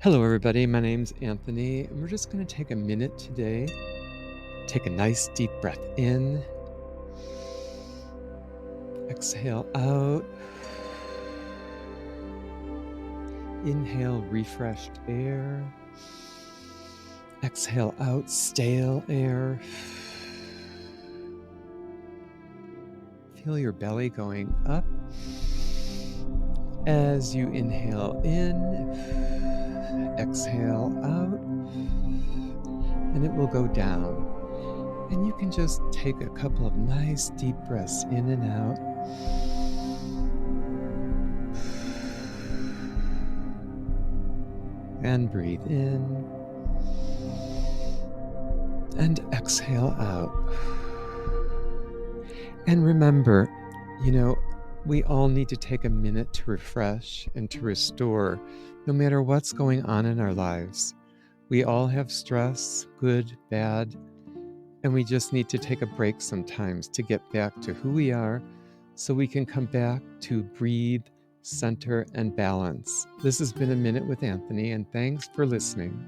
Hello, everybody. My name's Anthony, and we're just going to take a minute today. Take a nice deep breath in, exhale out, inhale refreshed air, exhale out stale air. Feel your belly going up as you inhale in, exhale out, and it will go down. And you can just take a couple of nice deep breaths in and out. And breathe in and exhale out. And remember, you know, we all need to take a minute to refresh and to restore, no matter what's going on in our lives. We all have stress, good, bad, and we just need to take a break sometimes to get back to who we are so we can come back to breathe, center, and balance. This has been A Minute with Anthony, and thanks for listening.